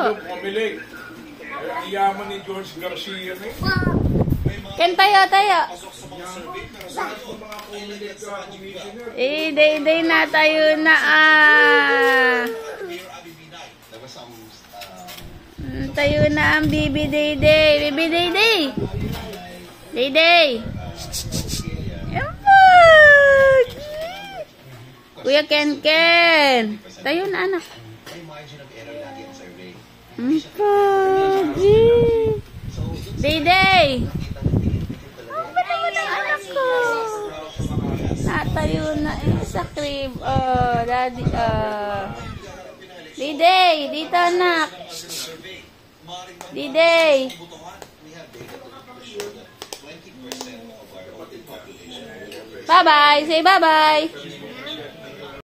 Pumili. Ang yaman ni George Garcia na eh. Ken, tayo. Day na tayo na tayo na ang Bibi Day. Bibi Day. Day. Kuya Ken. Tayo na, anak. Day. Patayo na anak ko. Natayo na sa crib. Daddy. Day, dito anak. Day. Bye-bye. Say bye-bye.